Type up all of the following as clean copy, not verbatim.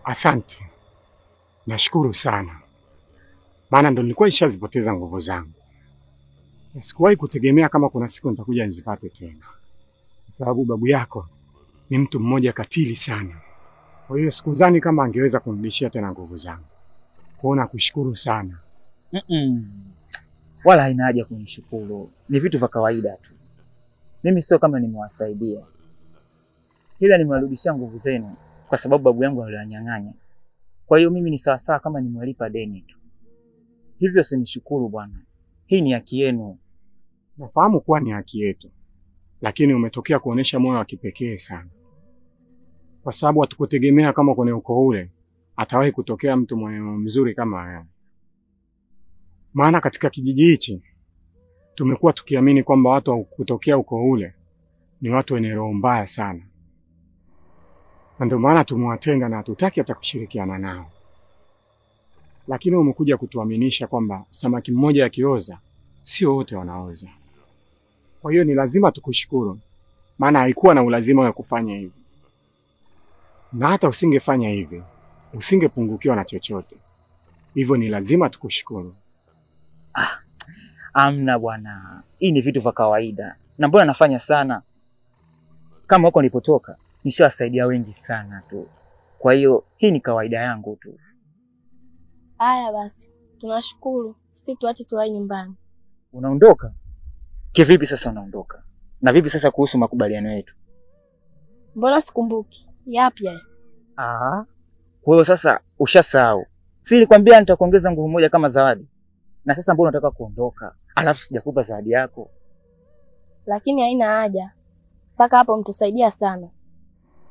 Asante, nashukuru sana, maana ndo nilikuwa nishazipoteza nguvu zangu. Sikuwahi kutegemea kama kuna siku nitakuja nizipate tena, kwa sababu babu yako ni mtu mmoja katili sana. Kwa hiyo sikudhani kama angeweza kunirudishia tena nguvu zangu. Kwa hiyo nakushukuru sana. Wala haina haja kunishukuru, ni vitu vya kawaida tu. Mimi sio kama nimewasaidia, ila nimewarudishia nguvu zenu kwa sababu babu yangu aliwanyang'anya. Kwa hiyo mimi ni sawasawa kama nimewalipa deni tu. Hivyo sinishukuru bwana, hii ni haki yenu. Nafahamu kuwa ni haki yetu, lakini umetokea kuonesha moyo wa kipekee sana, kwa sababu hatukutegemea kama kwenye ukoo ule atawahi kutokea mtu mwenye mzuri kama wewe. Maana katika kijiji hichi tumekuwa tukiamini kwamba watu wa kutokea ukoo ule ni watu wenye roho mbaya sana, na ndio maana tumewatenga na hatutaki hata kushirikiana nao. Lakini umekuja kutuaminisha kwamba samaki mmoja akioza sio wote wanaoza. Kwa hiyo ni lazima tukushukuru, maana haikuwa na ulazima wa kufanya hivi, na hata usingefanya hivi usingepungukiwa na chochote. Hivyo ni lazima tukushukuru. Amna bwana, hii ni vitu vya kawaida. Na mbona nafanya sana? Kama huko nilipotoka nishawasaidia wengi sana tu, kwa hiyo hii ni kawaida yangu tu. Haya basi, tunashukuru. Sisi tuache tuwahi nyumbani. Unaondoka? Kivipi sasa unaondoka? Na vipi sasa kuhusu makubaliano yetu? Mbona sikumbuki? Yapi haya? Kwa hiyo sasa ushasahau. Si nilikwambia nitakuongeza nguvu moja kama zawadi? Na sasa mbona unataka kuondoka? Alafu sijakupa zawadi yako. Lakini haina haja. Mpaka hapo mtusaidia sana.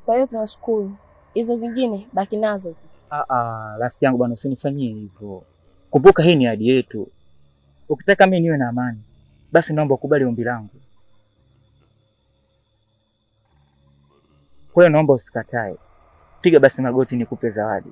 Kwa hiyo tunashukuru. Hizo zingine baki nazo. Rafiki yangu bwana, usinifanyie hivyo. Kumbuka hii ni ahadi yetu. Ukitaka mimi niwe na amani, basi naomba ukubali ombi langu. Kwa hiyo naomba usikatae. Piga basi magoti nikupe zawadi.